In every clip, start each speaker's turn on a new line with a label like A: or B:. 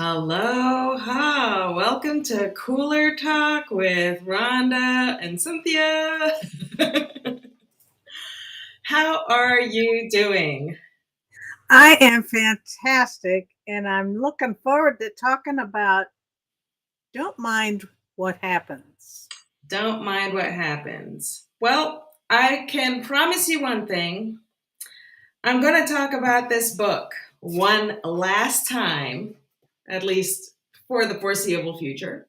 A: Aloha! Welcome to Cooler Talk with Rhonda and Cynthia. How are you doing?
B: I am fantastic, and I'm looking forward to talking about don't mind what happens.
A: Don't mind what happens. Well, I can promise you one thing. I'm going to talk about this book one last time, at least for the foreseeable future.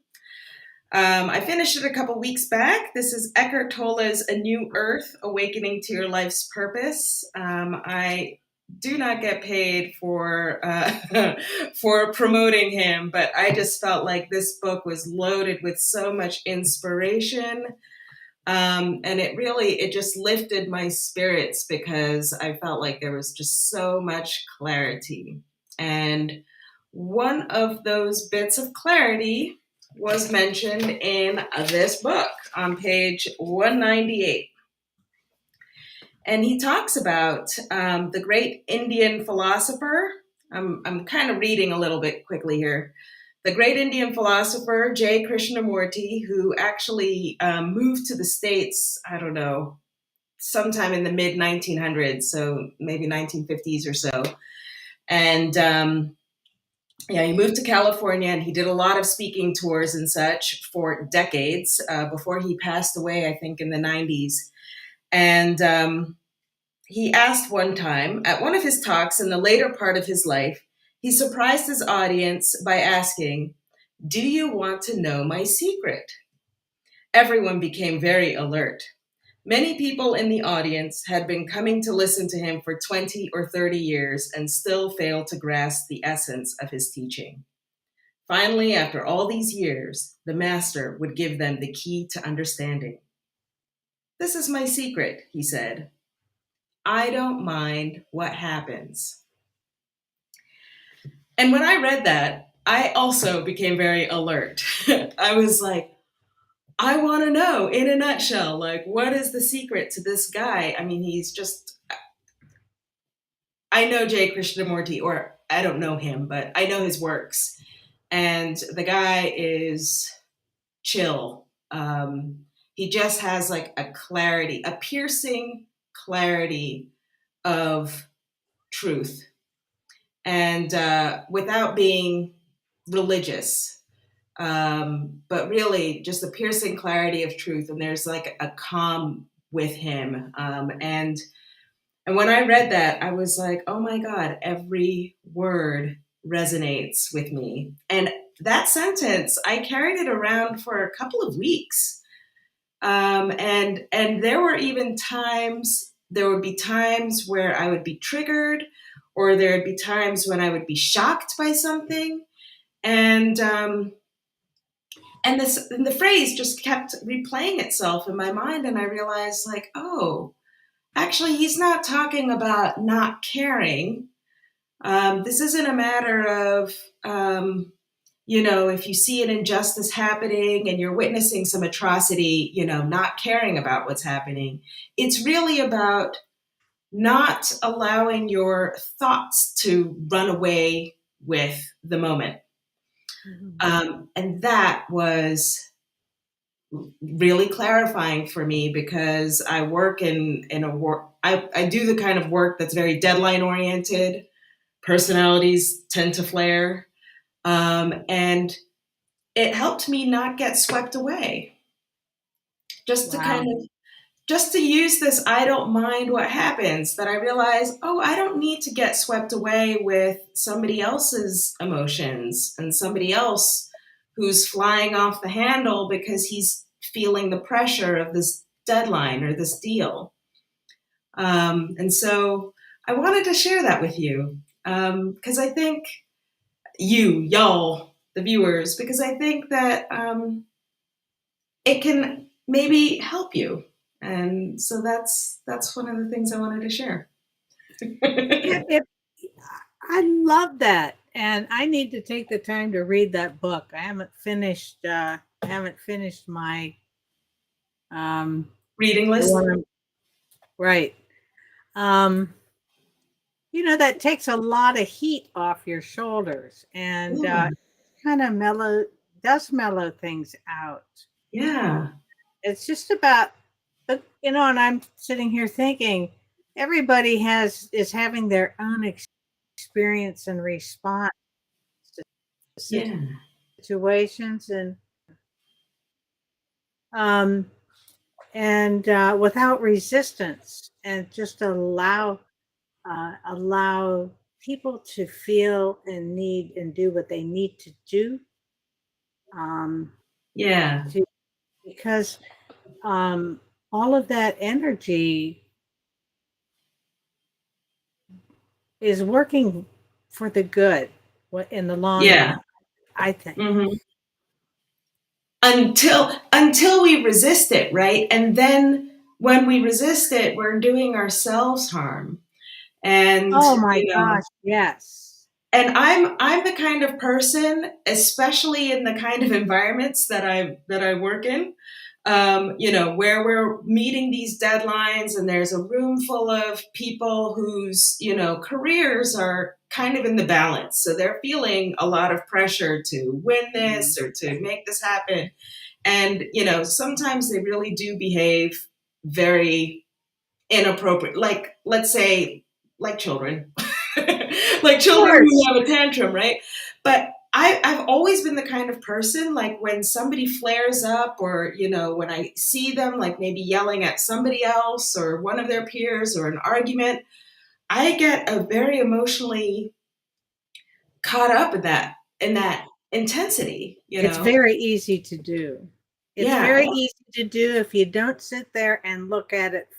A: I finished it a couple weeks back. This is Eckhart Tolle's A New Earth, Awakening to Your Life's Purpose. I do not get paid for for promoting him, but I just felt like this book was loaded with so much inspiration. And it just lifted my spirits because I felt like there was just so much clarity. And one of those bits of clarity was mentioned in this book on page 198. And he talks about the great Indian philosopher. I'm kind of reading a little bit quickly here. The great Indian philosopher J. Krishnamurti, who actually moved to the States, I don't know, sometime in the mid 1900s, so maybe 1950s or so. And yeah, he moved to California and he did a lot of speaking tours and such for decades before he passed away, I think, in the 90s. And he asked one time at one of his talks in the later part of his life, he surprised his audience by asking, "Do you want to know my secret?" Everyone became very alert. Many people in the audience had been coming to listen to him for 20 or 30 years and still failed to grasp the essence of his teaching. Finally, after all these years, the master would give them the key to understanding. "This is my secret," he said. "I don't mind what happens." And when I read that, I also became very alert. I was like, I want to know in a nutshell, like, what is the secret to this guy? I mean, he's just, I know J. Krishnamurti, or I don't know him, but I know his works. And the guy is chill. He just has like a clarity, a piercing clarity of truth. And without being religious, but really just the piercing clarity of truth. And there's like a calm with him. And when I read that, I was like, oh my God, every word resonates with me. And that sentence, I carried it around for a couple of weeks. And there would be times where I would be triggered, or there would be times when I would be shocked by something. And and the phrase just kept replaying itself in my mind, and I realized, like, oh, actually, he's not talking about not caring. This isn't a matter of, if you see an injustice happening and you're witnessing some atrocity, not caring about what's happening. It's really about not allowing your thoughts to run away with the moment. And that was really clarifying for me because I work in a work. I do the kind of work that's very deadline oriented. Personalities tend to flare, and it helped me not get swept away. Just to
B: Wow.
A: just to use this, I don't mind what happens. That I realize, oh, I don't need to get swept away with somebody else's emotions and somebody else who's flying off the handle because he's feeling the pressure of this deadline or this deal. And so I wanted to share that with you because I think y'all, the viewers, because I think that it can maybe help you. And so that's one of the things I wanted to share.
B: It, I love that, and I need to take the time to read that book. I haven't finished. I haven't finished my
A: Reading
B: the
A: list.
B: one right. Um, that takes a lot of heat off your shoulders, and
A: Yeah.
B: kind of mellow things out.
A: Yeah.
B: It's just about, but and I'm sitting here thinking everybody is having their own experience and response to
A: Yeah.
B: situations, um without resistance, and just allow people to feel and need and do what they need to do, um
A: Yeah.
B: to because um all of that energy is working for the good in the long
A: Yeah.
B: run, I think.
A: Hmm. Until we resist it, right? And then when we resist it, we're doing ourselves harm. And
B: Oh my gosh, yes.
A: and I'm the kind of person, especially in the kind of environments that I work in, where we're meeting these deadlines, and there's a room full of people whose careers are kind of in the balance, so they're feeling a lot of pressure to win
B: Mhm.
A: this or to make this happen, and sometimes they really do behave very inappropriate, like, let's say, like children. Like
B: Of
A: children who
B: course.
A: have a tantrum, right? But I've always been the kind of person, like, when somebody flares up, or when I see them, like, maybe yelling at somebody else or one of their peers, or an argument, I get a very emotionally caught up in that intensity,
B: It's very easy to do. It's
A: yeah.
B: very easy to do if you don't sit there and look at it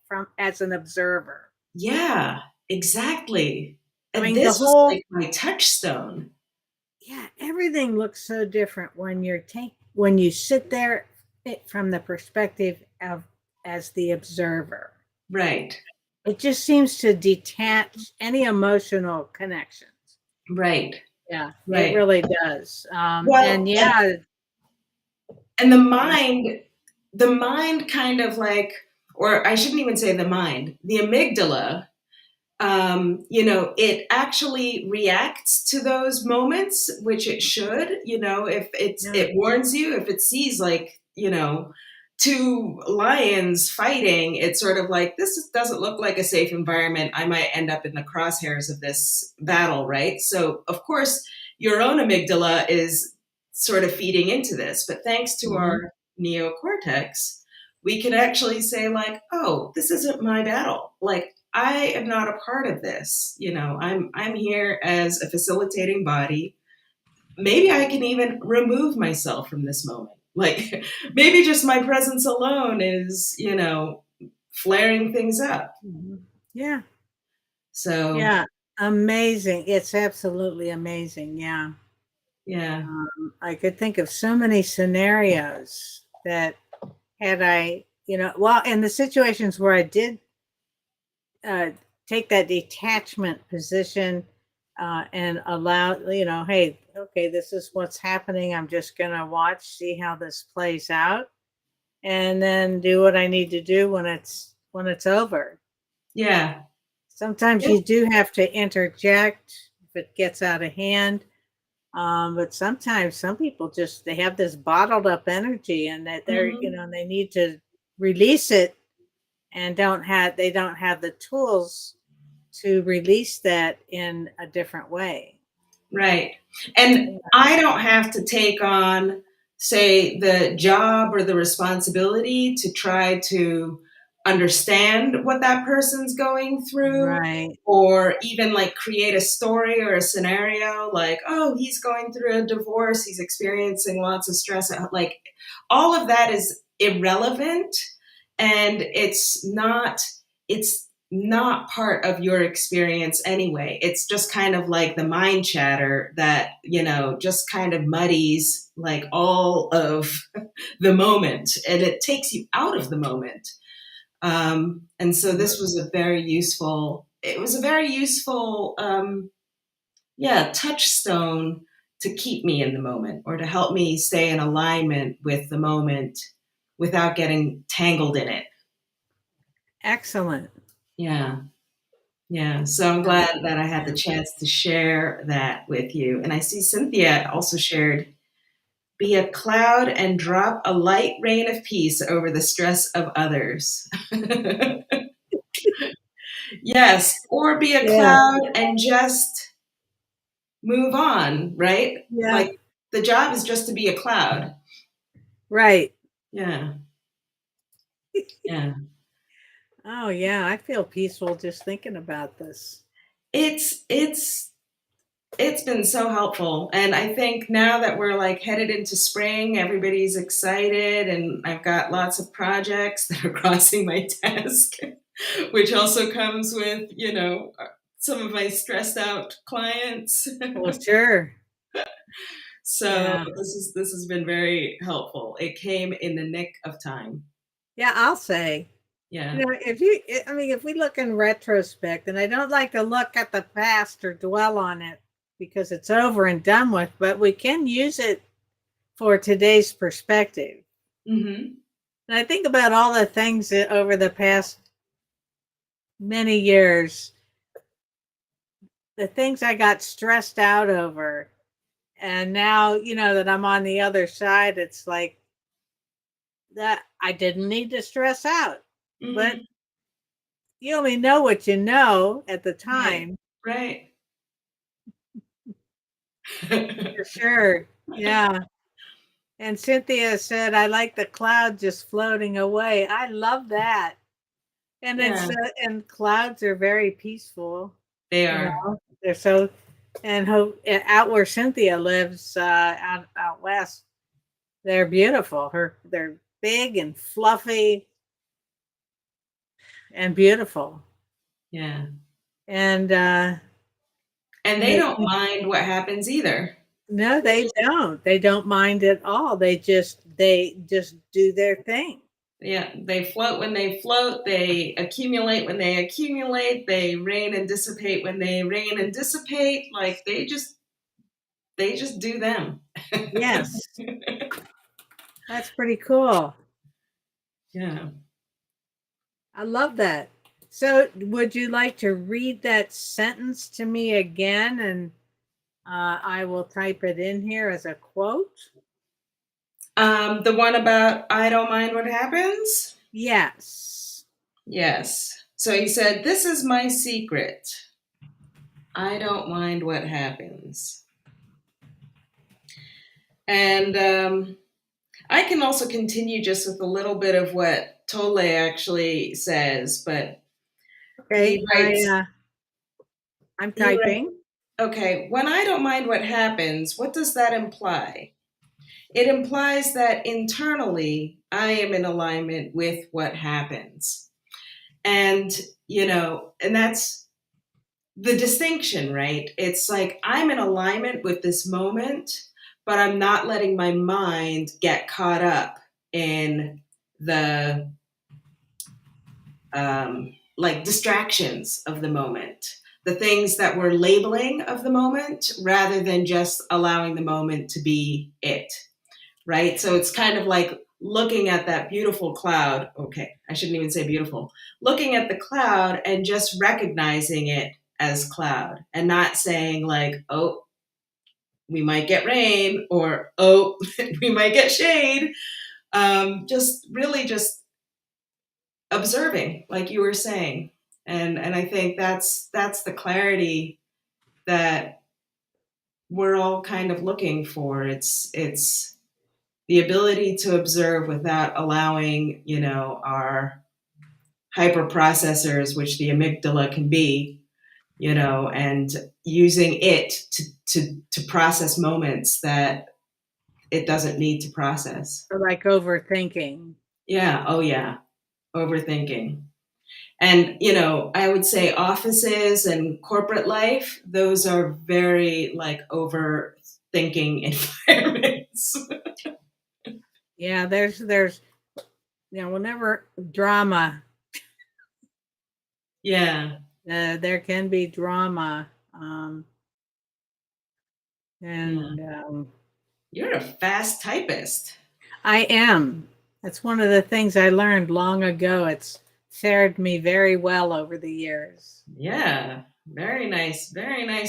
B: from as an observer.
A: Yeah, exactly.
B: I
A: And
B: mean, the
A: this was
B: whole
A: like my touchstone.
B: yeah, everything looks so different when you sit there from the perspective of as the observer.
A: Right,
B: It just seems to detach any emotional connections.
A: right,
B: Yeah, it
A: right.
B: really does. And
A: Well,
B: yeah,
A: and the
B: yeah,
A: mind, the mind kind of like, or I shouldn't even say the mind, the amygdala, it actually reacts to those moments, which it should. If
B: yeah.
A: it warns you, if it sees, like, two lions fighting, it's sort of like, this doesn't look like a safe environment. I might end up in the crosshairs of this battle, right? So, of course, your own amygdala is sort of feeding into this. But thanks to
B: Mhm.
A: our neocortex, we can actually say, like, oh, this isn't my battle. Like, I am not a part of this. I'm here as a facilitating body. Maybe I can even remove myself from this moment. Like, maybe just my presence alone is, flaring things up.
B: Mhm. Yeah.
A: So,
B: Yeah. Amazing. It's absolutely amazing. Yeah.
A: yeah.
B: I could think of so many scenarios that had well, in the situations where I did uh, take that detachment position, and allow, hey, okay, this is what's happening. I'm just going to watch, see how this plays out, and then do what I need to do when it's over.
A: Yeah.
B: Sometimes
A: Yeah.
B: you do have to interject if it gets out of hand. But sometimes some people just they have this bottled up energy, and that
A: Mhm.
B: they need to release it, and don't have the tools to release that in a different way.
A: Right. And
B: Yeah.
A: I don't have to take on, say, the job or the responsibility to try to understand what that person's going through,
B: Right.
A: or even, like, create a story or a scenario, like, oh, he's going through a divorce, he's experiencing lots of stress. Like, all of that is irrelevant, and it's not part of your experience anyway. It's just kind of like the mind chatter that, just kind of muddies, like, all of the moment, and it takes you out of the moment. And so
B: Mhm.
A: this was a very useful, yeah, touchstone to keep me in the moment, or to help me stay in alignment with the moment without getting tangled in it.
B: Excellent.
A: Yeah. Yeah. So I'm
B: Yeah.
A: glad that I had the chance to share that with you. And I see Cynthia also shared, be a cloud and drop a light rain of peace over the stress of others. Yes. Or be a
B: Yeah.
A: cloud and just move on, right?
B: Yeah.
A: Like the job is just to be a cloud.
B: Right.
A: Yeah. Yeah.
B: Oh yeah, I feel peaceful just thinking about this.
A: It's it's it's been so helpful. And I think now that we're like headed into spring, everybody's excited and I've got lots of projects that are crossing my desk, which also comes with, some of my stressed out clients.
B: Well, sure.
A: So
B: Yeah.
A: this has been very helpful. It came in the nick of time.
B: Yeah, I'll say.
A: Yeah.
B: I mean, if we look in retrospect, and I don't like to look at the past or dwell on it because it's over and done with, but we can use it for today's perspective.
A: Hmm.
B: And I think about all the things that over the past many years, the things I got stressed out over. And now, that I'm on the other side, it's like that I didn't need to stress out. But
A: Hmm.
B: you only know what you know at the
A: Right.
B: time.
A: Right.
B: For sure. Yeah. And Cynthia said, I like the cloud just floating away. I love that. And
A: Yeah,
B: and clouds are very peaceful.
A: they
B: You
A: are.
B: know, they're so, out where Cynthia lives, out west, they're beautiful. They're big and fluffy and beautiful.
A: Yeah.
B: And,
A: And
B: and
A: they
B: they
A: don't mind what happens either.
B: no,
A: They
B: they
A: just,
B: don't. They don't mind at all. They just do their thing.
A: yeah, they float when they float, they accumulate when they accumulate, they rain and dissipate when they rain and dissipate. Like they just do them.
B: Yes. That's pretty cool.
A: Yeah.
B: I love that. So, would you like to read that sentence to me again? And I will type it in here as a quote.
A: The one about I don't mind what happens?
B: Yes.
A: Yes. So he said, "This is my secret. I don't mind what happens." And I can also continue just with a little bit of what Tolle actually says, but he
B: Okay.
A: writes,
B: I'm
A: he writes,
B: typing.
A: okay, when I don't mind what happens, what does that imply? It implies that internally I am in alignment with what happens. And, and that's the distinction, right? It's like I'm in alignment with this moment, but I'm not letting my mind get caught up in the like distractions of the moment, the things that we're labeling of the moment, rather than just allowing the moment to be it, right? So it's kind of like looking at that beautiful cloud. Okay, I shouldn't even say beautiful. Looking at the cloud and just recognizing it as cloud and not saying, like, oh, we might get rain, or oh, we might get shade. Just really just observing, like you were saying. And I think that's the clarity that we're all kind of looking for. It's the ability to observe without allowing, our hyper processors, which the amygdala can be, and using it to process moments that it doesn't need to process.
B: Or like overthinking.
A: Yeah. Oh yeah. Overthinking. And, I would say offices and corporate life, those are very like overthinking environments.
B: Yeah, there's whenever drama,
A: Yeah.
B: there can be drama,
A: Yeah.
B: and
A: You're a fast typist.
B: I am. That's one of the things I learned long ago. It's served me very well over the years.
A: Yeah, very nice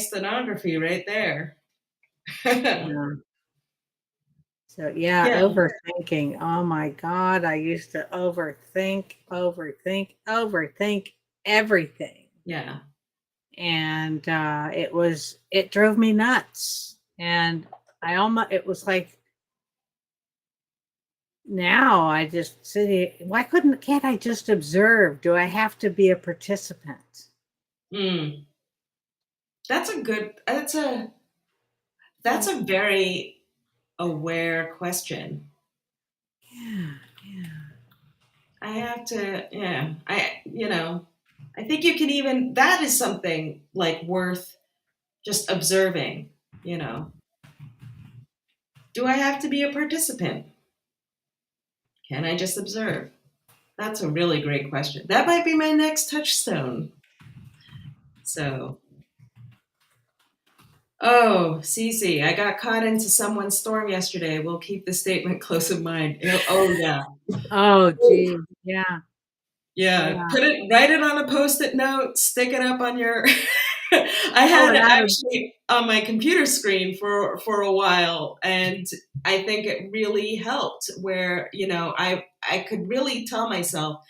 A: stenography right there. Yeah,
B: Yeah. So yeah, overthinking. Oh my God, I used to overthink everything.
A: yeah,
B: And it drove me nuts. And it was like, now I just sit here. Can't I just observe? Do I have to be a participant?
A: mm. That's a good. That's a very aware question.
B: Yeah, yeah.
A: I have to. Yeah, I think you can even. That is something like worth just observing. You know, do I have to be a participant? Can I just observe? That's a really great question. That might be my next touchstone. So, oh, Cece, I got caught into someone's storm yesterday. We'll keep the statement close in mind. Oh, yeah.
B: Oh, gee. Yeah,
A: Yeah.
B: yeah.
A: Write it on a post-it note, stick it up on your. I
B: Oh,
A: had
B: and
A: it
B: I would.
A: actually on my computer screen for a while, and I think it really helped where, I could really tell myself,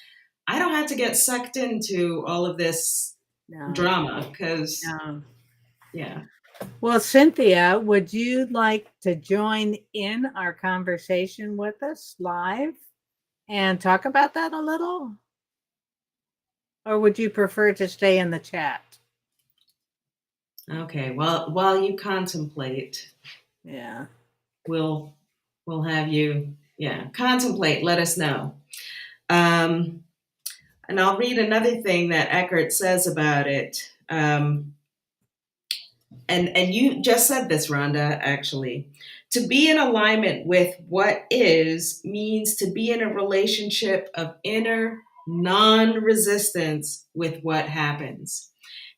A: I don't have to get sucked into all of this
B: No,
A: drama because,
B: no.
A: yeah.
B: Well, Cynthia, would you like to join in our conversation with us live and talk about that a little? Or would you prefer to stay in the chat?
A: Okay. Well, while you contemplate,
B: Yeah.
A: we'll we'll have you, yeah, contemplate. Let us know. Um, and I'll read another thing that Eckert says about it. And you just said this, Rhonda, actually. To be in alignment with what is means to be in a relationship of inner non resistance with what happens.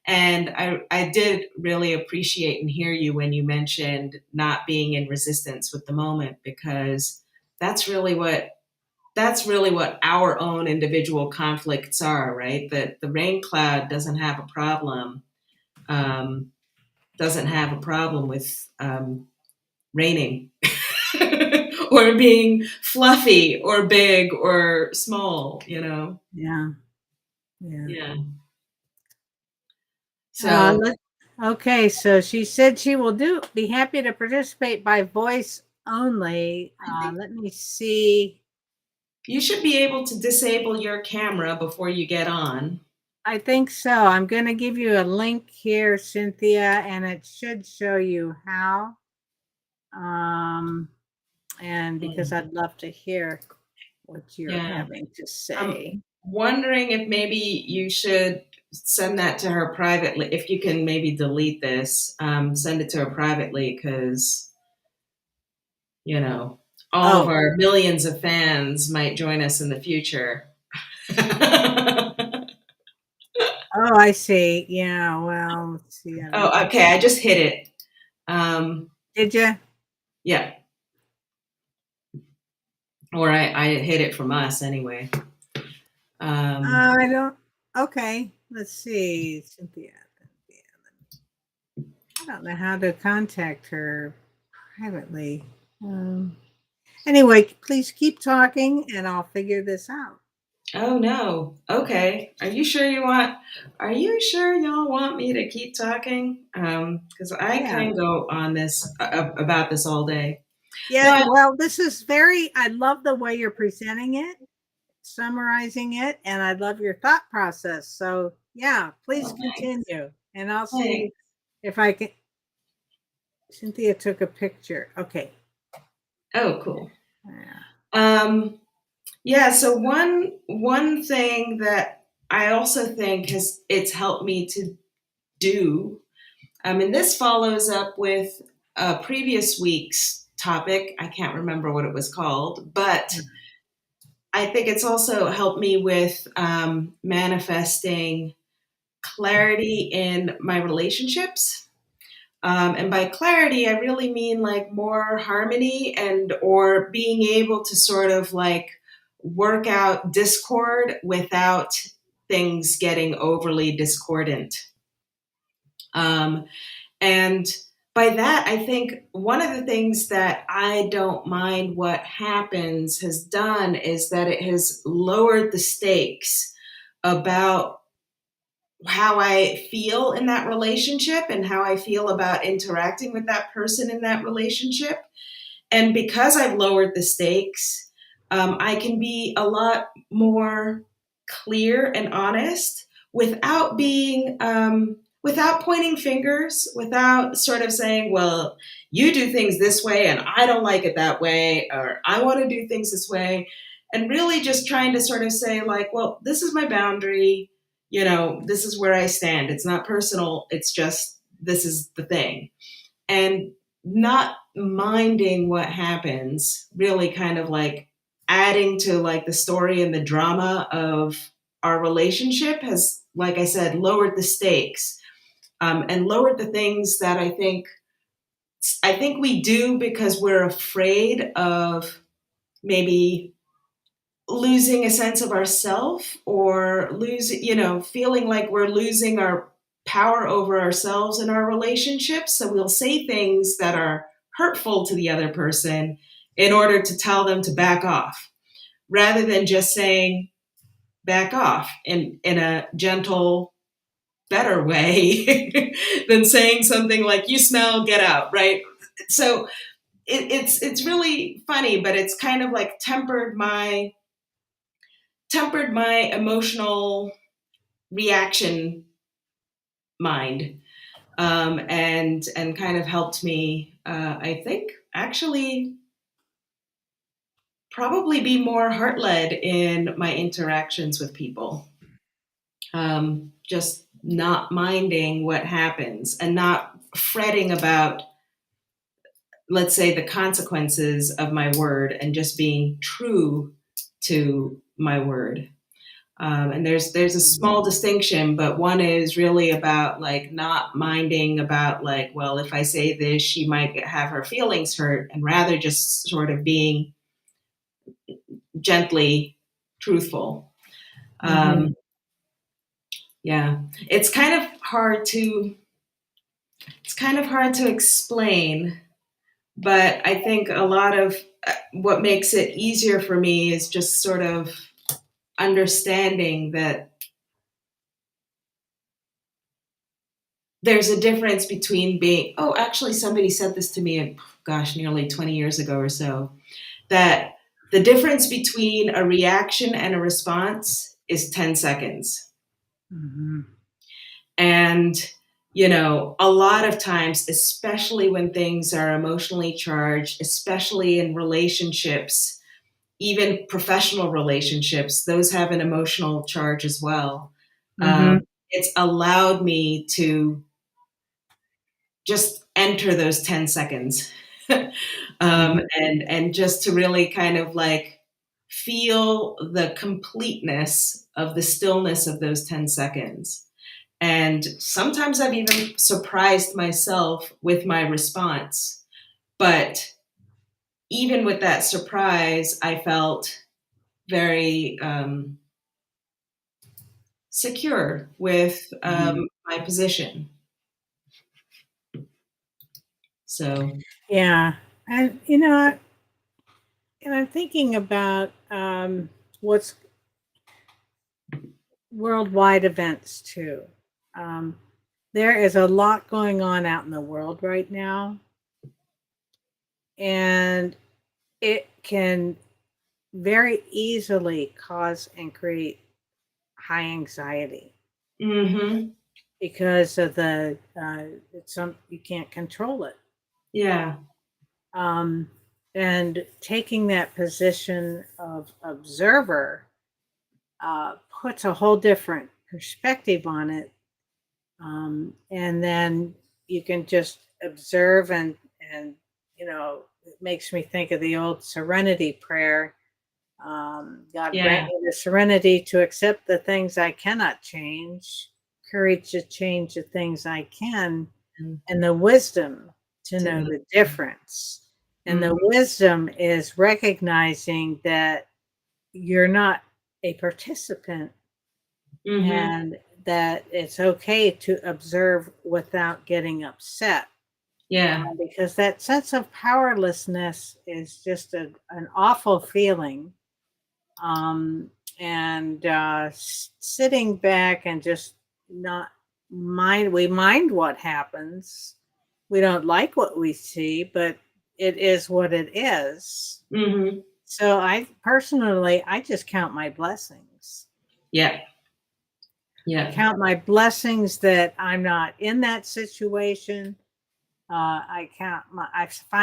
A: And I did really appreciate and hear you when you mentioned not being in resistance with the moment, because that's really what our own individual conflicts are, right? That the rain cloud um, doesn't have a problem with raining or being fluffy or big or small,
B: Yeah. Yeah.
A: Yeah. So
B: Okay, so she said she will be happy to participate by voice only.
A: I think
B: Let me see.
A: you should be able to disable your camera before you get on.
B: I think so. I'm going to give you a link here, Cynthia, and it should show you how. Um, and because
A: Mm.
B: I'd love to hear what you're
A: Yeah.
B: having to
A: I'm
B: say.
A: wondering if maybe you should send that to her privately. If you can maybe delete this, send it to her privately because, you know, all of
B: Oh,
A: our millions of fans might join us in the future.
B: oh, I see. Yeah, well, let's see. I don't
A: Oh,
B: think.
A: okay. I just hit it. Um,
B: Did you?
A: yeah. Or I hit it from us anyway.
B: I don't. Okay, let's see. Cynthia. I don't know how to contact her privately. Anyway, please keep talking and I'll figure this out.
A: Oh no. Okay. Are you sure y'all want me to keep talking? Because I
B: Yeah.
A: can go on this about this all day.
B: Yeah.
A: But
B: Well, I love the way you're presenting it, summarizing it, and I love your thought process. So, yeah, please
A: oh, thanks.
B: continue. And I'll see
A: Thanks.
B: if I can. Cynthia took a picture. Okay.
A: Oh, cool.
B: Yeah.
A: Um, yeah, so one thing that I also think it's helped me to do, and this follows up with a previous week's topic. I can't remember what it was called, but I think it's also helped me with manifesting clarity in my relationships. And by clarity, I really mean like more harmony and or being able to sort of like work out discord without things getting overly discordant. And by that, I think one of the things that I don't mind what happens has done is that it has lowered the stakes about how I feel in that relationship and how I feel about interacting with that person in that relationship. And because I've lowered the stakes, I can be a lot more clear and honest without being, without pointing fingers, without sort of saying, well, you do things this way and I don't like it that way, or I want to do things this way. And really just trying to sort of say, like, well, this is my boundary. This is where I stand. It's not personal. It's just, this is the thing. And not minding what happens, really kind of like adding to like the story and the drama of our relationship has, like I said, lowered the stakes, and lowered the things that I think we do because we're afraid of maybe losing a sense of ourself, or feeling like we're losing our power over ourselves in our relationships. So we'll say things that are hurtful to the other person in order to tell them to back off, rather than just saying back off in a gentle, better way than saying something like, you smell, get out, right? So it's really funny, but it's kind of like tempered my emotional reaction mind, and kind of helped me, I think, actually probably be more heart-led in my interactions with people. Just not minding what happens and not fretting about, let's say, the consequences of my word, and just being true to my word. And there's a small distinction, but one is really about like not minding about like, well, if I say this, she might have her feelings hurt, and rather just sort of being gently truthful.
B: Mm-hmm.
A: Yeah, it's kind of hard to explain, but I think a lot of what makes it easier for me is just sort of understanding that there's a difference between being, oh, actually, somebody said this to me, gosh, nearly 20 years ago or so, that the difference between a reaction and a response is 10 seconds.
B: Mm-hmm.
A: And, a lot of times, especially when things are emotionally charged, especially in relationships, even professional relationships, those have an emotional charge as well.
B: Mm-hmm.
A: It's allowed me to just enter those 10 seconds, and just to really kind of like feel the completeness of the stillness of those 10 seconds. And sometimes I've even surprised myself with my response. But even with that surprise, I felt very secure with my position. So,
B: Yeah. And, and I'm thinking about what's worldwide events too. Um, there is a lot going on out in the world right now, and it can very easily cause and create high anxiety
A: mm-hmm.
B: because of you can't control it.
A: Yeah.
B: Um, and taking that position of observer puts a whole different perspective on it. And then you can just observe and it makes me think of the old serenity prayer. God grant
A: Yeah.
B: me the serenity to accept the things I cannot change, courage to change the things I can,
A: Mm,
B: and the wisdom to
A: to
B: know
A: know.
B: the difference. And the
A: Mhm.
B: wisdom is recognizing that you're not a participant,
A: Mm-hmm.
B: and that it's okay to observe without getting upset.
A: Yeah.
B: Because that sense of powerlessness is just an awful feeling. Um, and sitting back and just not we mind what happens. We don't like what we see, but it is what it is.
A: Mm-hmm.
B: So I just count my blessings.
A: Yeah.
B: I
A: Yeah.
B: count my blessings that I'm not in that situation.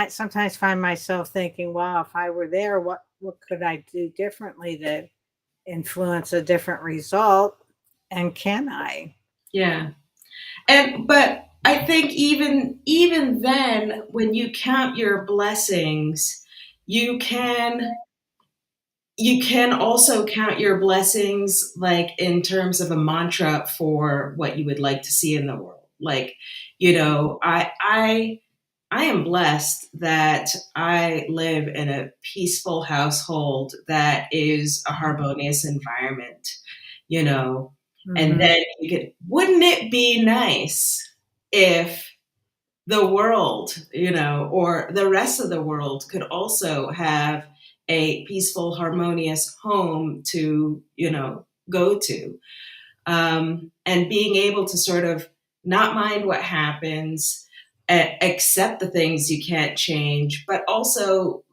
B: Sometimes find myself thinking, wow, if I were there, what could I do differently to influence a different result? And can I?
A: Yeah. But I think even then, when you count your blessings, you can you can also count your blessings like in terms of a mantra for what you would like to see in the world. Like, I am blessed that I live in a peaceful household that is a harmonious environment, you know. And
B: Mhm.
A: then wouldn't it be nice if the world, or the rest of the world could also have a peaceful, harmonious home to, go to. And being able to sort of not mind what happens, accept the things you can't change, but also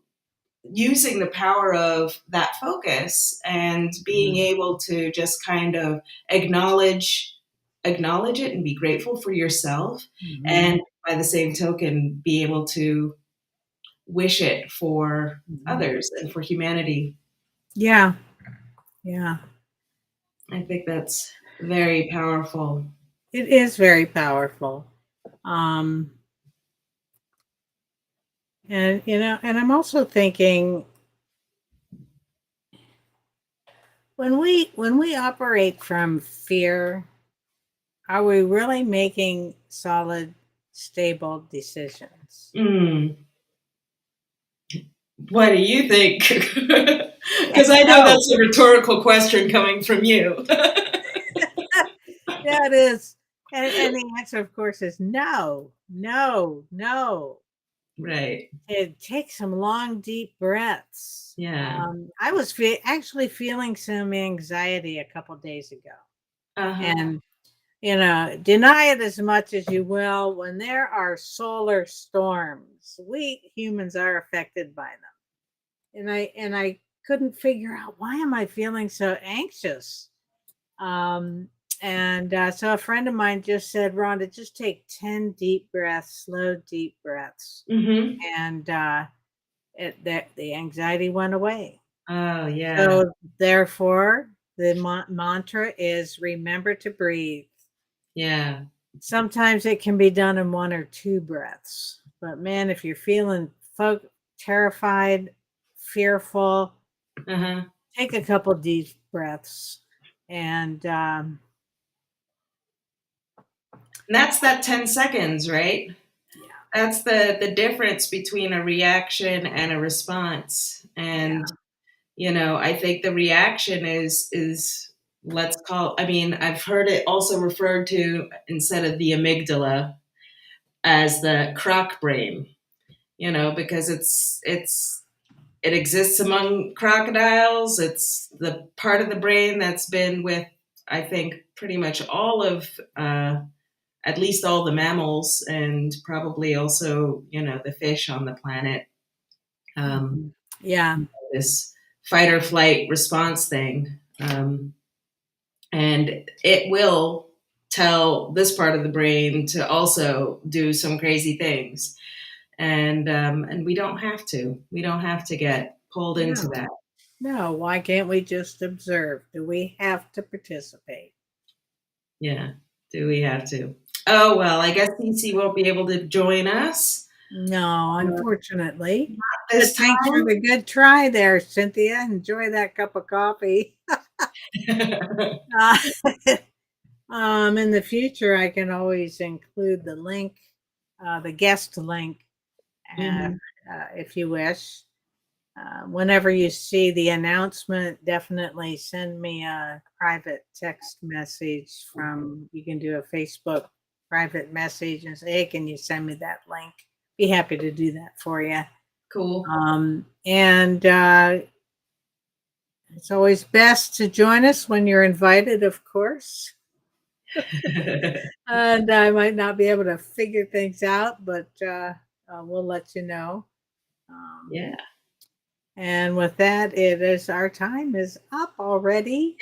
A: using the power of that focus and being able to just kind of acknowledge it and be grateful for yourself,
B: Mhm.
A: and by the same token be able to wish it for
B: Mhm.
A: others and for humanity.
B: Yeah, yeah.
A: I think that's very powerful.
B: It is very powerful. Um, and I'm also thinking when we operate from fear, are we really making solid, stable decisions?
A: Mm. What do you think? Because I know
B: No.
A: that's a rhetorical question coming from you.
B: Yeah, it is. And the answer, of course, is no, no, no.
A: Right.
B: And take some long, deep breaths.
A: Yeah.
B: I was actually feeling some anxiety a couple days ago,
A: Uh-huh.
B: and deny it as much as you will. When there are solar storms, we humans are affected by them, and I couldn't figure out why am I feeling so anxious. Um, and so a friend of mine just said, Rhonda, just take 10 deep breaths, slow, deep breaths.
A: Mm-hmm.
B: And the anxiety went away.
A: Oh, yeah.
B: So, therefore, the mantra is remember to breathe.
A: Yeah.
B: Sometimes it can be done in one or two breaths. But man, if you're feeling terrified, fearful,
A: Uh-huh.
B: take a couple deep breaths. And
A: And that's that 10 seconds, right?
B: yeah,
A: That's the difference between a reaction and a response.
B: yeah.
A: And, I think the reaction is let's call, I mean, I've heard it also referred to, instead of the amygdala, as the croc brain, because it exists among crocodiles. It's the part of the brain that's been with, I think, pretty much all of, at least all the mammals, and probably also, the fish on the planet. Um,
B: Mhm. Yeah.
A: this fight or flight response thing. And it will tell this part of the brain to also do some crazy things. And we don't have to. We don't have to get pulled into
B: No.
A: that.
B: No, why can't we just observe? Do we have to participate?
A: Yeah. Do we have to? Oh well, I guess CC won't be able to join us
B: No, unfortunately. But
A: this
B: thanks for
A: time.
B: the good try there, Cynthia. Enjoy that cup of coffee. Uh, in the future, I can always include the link, the guest link, uh,
A: Mhm.
B: if you wish. Whenever you see the announcement, definitely send me a private text message from, you can do a Facebook private message and say, hey, can you send me that link? Be happy to do that for you.
A: Cool.
B: And it's always best to join us when you're invited, of course. And I might not be able to figure things out, but we'll let you know.
A: Yeah.
B: And with that, it is our time is up already.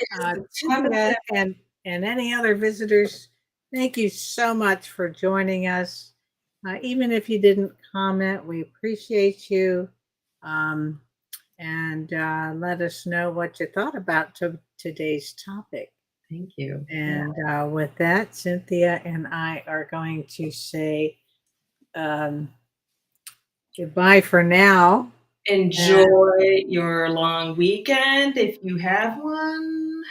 B: Cynthia and any other visitors, thank you so much for joining us. Even if you didn't comment, we appreciate you. And let us know what you thought about today's topic.
A: Thank you.
B: And with that, Cynthia and I are going to say goodbye for now.
A: Enjoy your long weekend if you have one.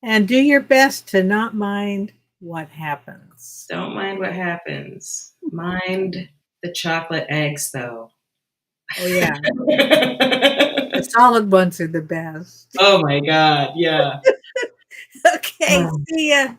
B: And do your best to not mind what happens.
A: Don't mind what happens. Mind the chocolate eggs, though.
B: Oh, yeah. The solid ones are the best.
A: Oh, my God. Yeah.
B: Okay. See ya.